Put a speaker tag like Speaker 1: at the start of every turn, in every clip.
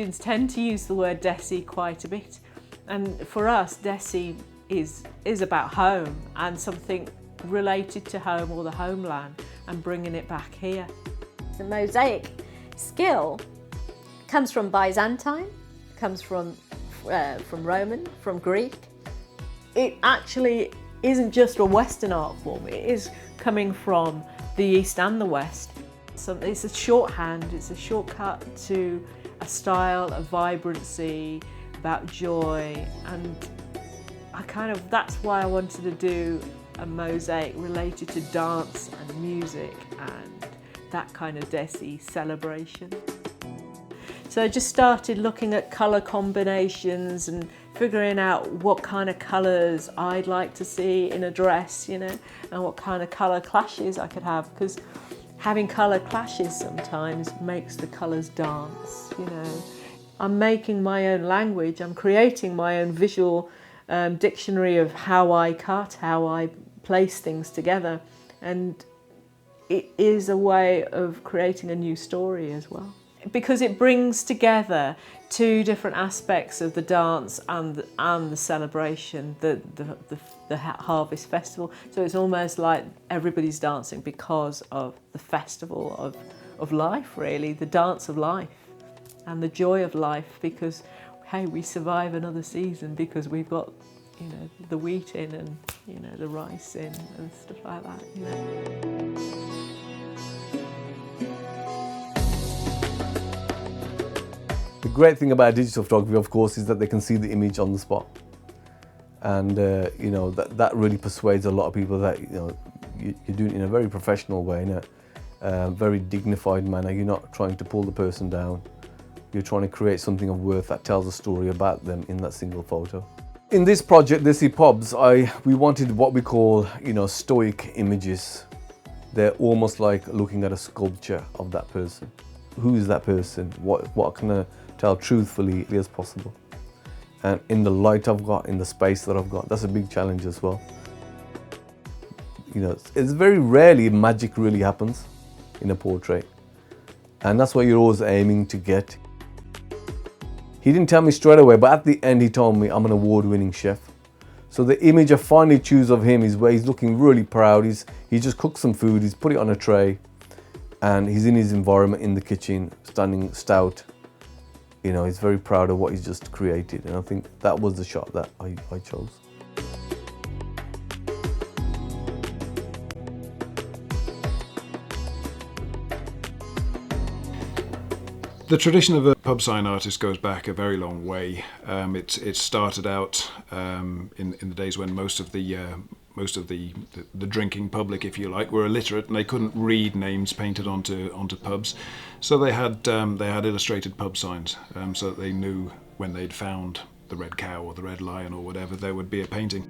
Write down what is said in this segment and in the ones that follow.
Speaker 1: Asians tend to use the word Desi quite a bit. And for us, Desi is about home and something related to home or the homeland and bringing it back here.
Speaker 2: The mosaic skill comes from Byzantine, comes from Roman, from Greek.
Speaker 1: It actually isn't just a Western art form, it is coming from the East and the West. So it's a shorthand, it's a shortcut to a style, a vibrancy, about joy, and that's why I wanted to do a mosaic related to dance and music and that kind of Desi celebration. So I just started looking at colour combinations and figuring out what kind of colours I'd like to see in a dress, you know, and what kind of colour clashes I could have, because having colour clashes sometimes makes the colours dance, you know. I'm making my own language, I'm creating my own visual dictionary of how I cut, how I place things together, and it is a way of creating a new story as well. Because it brings together two different aspects of the dance and the celebration, the Harvest Festival. So it's almost like everybody's dancing because of the festival of life, really, the dance of life and the joy of life, because, hey, we survive another season because we've got, you know, the wheat in and, you know, the rice in and stuff like that, you know.
Speaker 3: The great thing about digital photography, of course, is that they can see the image on the spot, and you know, that really persuades a lot of people that, you know, you're doing it in a very professional way, in a very dignified manner. You're not trying to pull the person down. You're trying to create something of worth that tells a story about them in that single photo. In this project, Desi Pubs, we wanted what we call, you know, stoic images. They're almost like looking at a sculpture of that person. Who is that person? What can I tell truthfully as possible? And in the light I've got, in the space that I've got, that's a big challenge as well. You know, it's very rarely magic really happens in a portrait. And that's what you're always aiming to get. He didn't tell me straight away, but at the end he told me I'm an award-winning chef. So the image I finally choose of him is where he's looking really proud. He just cooked some food, he's put it on a tray, and he's in his environment in the kitchen, standing stout. You know, he's very proud of what he's just created, and I think that was the shot that I chose.
Speaker 4: The tradition of a pub sign artist goes back a very long way. It started out in the days when most of the drinking public, if you like, were illiterate and they couldn't read names painted onto pubs, so they had illustrated pub signs, so that they knew when they'd found the red cow or the red lion or whatever, there would be a painting.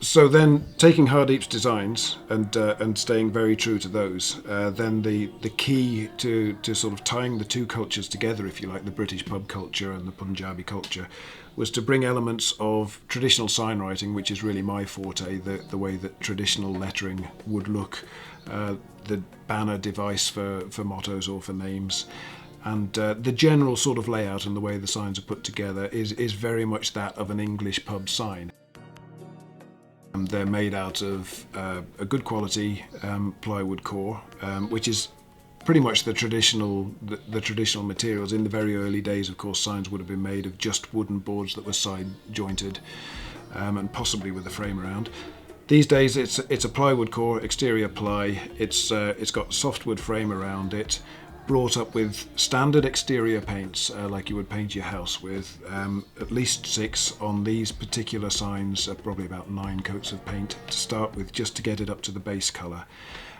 Speaker 4: So then, taking Hardeep's designs and staying very true to those, then the key to sort of tying the two cultures together, if you like, the British pub culture and the Punjabi culture, was to bring elements of traditional sign writing, which is really my forte, the way that traditional lettering would look, the banner device for mottos or for names, and the general sort of layout and the way the signs are put together is very much that of an English pub sign. They're made out of a good quality plywood core, which is pretty much the traditional materials. In the very early days, of course, signs would have been made of just wooden boards that were side jointed, and possibly with a frame around. These days, it's a plywood core, exterior ply. It's got softwood frame around it, brought up with standard exterior paints, like you would paint your house with, at least 6 on these particular signs, probably about 9 coats of paint to start with, just to get it up to the base colour.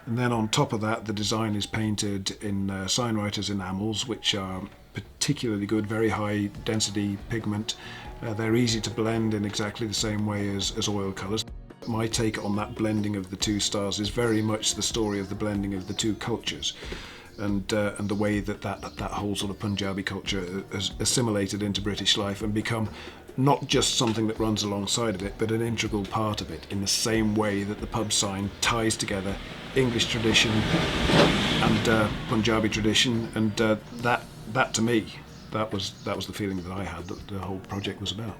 Speaker 4: And then on top of that, the design is painted in signwriters enamels, which are particularly good, very high density pigment. They're easy to blend in exactly the same way as oil colours. My take on that blending of the two styles is very much the story of the blending of the two cultures. And the way that whole sort of Punjabi culture has assimilated into British life and become not just something that runs alongside of it, but an integral part of it, in the same way that the pub sign ties together English tradition and Punjabi tradition, and that to me that was the feeling that I had, that the whole project was about.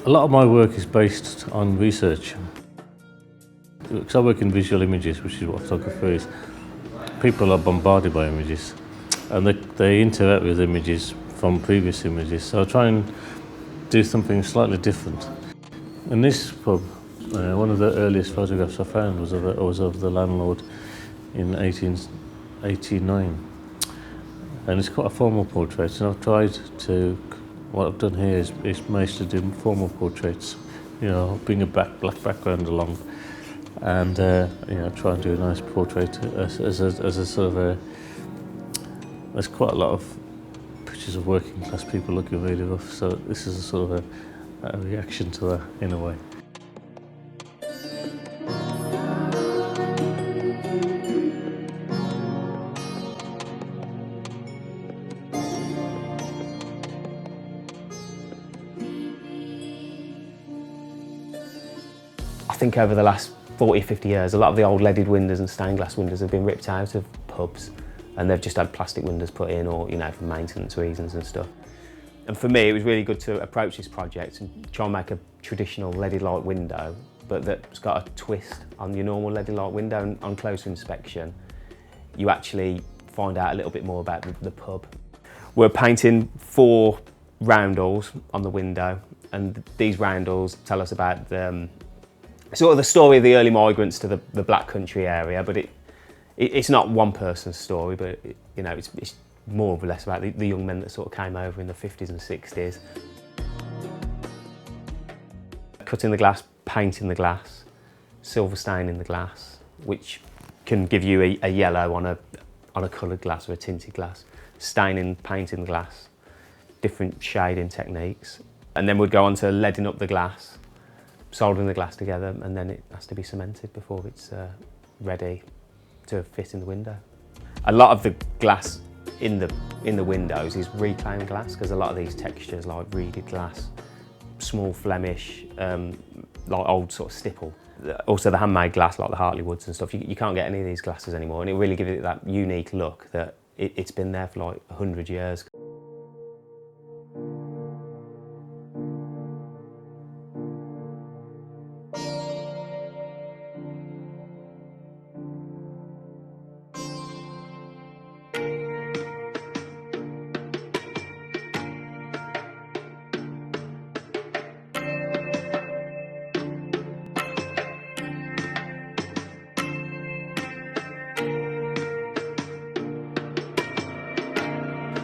Speaker 5: A lot of my work is based on research. Because I work in visual images, which is what photography is. People are bombarded by images, and they interact with images from previous images. So I try and do something slightly different. In this pub, one of the earliest photographs I found was of the landlord in 1889. And it's quite a formal portrait, and I've tried to, what I've done here is mostly do formal portraits, you know, bring a black background along, and you know, try and do a nice portrait as a sort of a. There's quite a lot of pictures of working class people looking really rough, so this is a sort of a reaction to that in a way.
Speaker 6: I think over the last 40, 50 years, a lot of the old leaded windows and stained glass windows have been ripped out of pubs, and they've just had plastic windows put in, or, you know, for maintenance reasons and stuff. And for me, it was really good to approach this project and try and make a traditional leaded light window, but that's got a twist on your normal leaded light window. And on closer inspection, you actually find out a little bit more about the pub. We're painting 4 roundels on the window, and these roundels tell us about sort of the story of the early migrants to the Black Country area, but it's not one person's story, but you know, it's more or less about the young men that sort of came over in the 50s and 60s. Cutting the glass, painting the glass, silver staining the glass, which can give you a yellow on a coloured glass or a tinted glass, staining, painting the glass, different shading techniques, and then we'd go on to leading up the glass, soldering the glass together, and then it has to be cemented before it's ready to fit in the window. A lot of the glass in the windows is reclaimed glass, because a lot of these textures, like reeded glass, small Flemish, like old sort of stipple. Also the handmade glass, like the Hartley woods and stuff, you can't get any of these glasses anymore, and it really gives it that unique look that it's been there for like 100 years.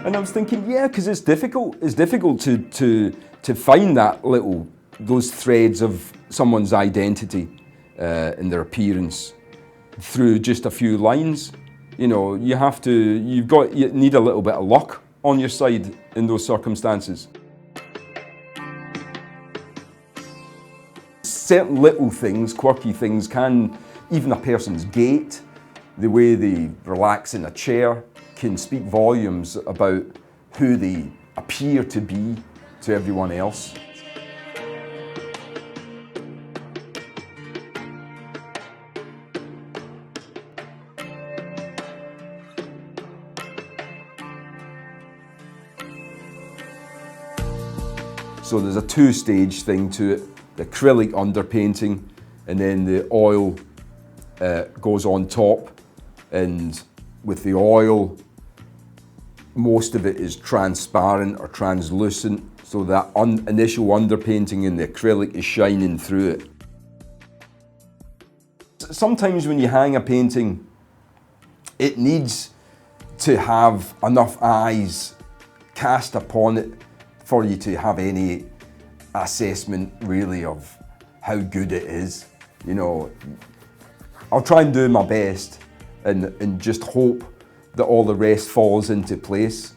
Speaker 7: And I was thinking, yeah, because it's difficult. It's difficult to find those threads of someone's identity and their appearance through just a few lines. You know, you need a little bit of luck on your side in those circumstances. Certain little things, quirky things, even a person's gait, the way they relax in a chair, can speak volumes about who they appear to be to everyone else. So there's a 2-stage thing to it, the acrylic underpainting, and then the oil goes on top, and with the oil, most of it is transparent or translucent, so that initial underpainting in the acrylic is shining through it. Sometimes when you hang a painting, it needs to have enough eyes cast upon it for you to have any assessment really of how good it is. You know, I'll try and do my best and just hope that all the rest falls into place.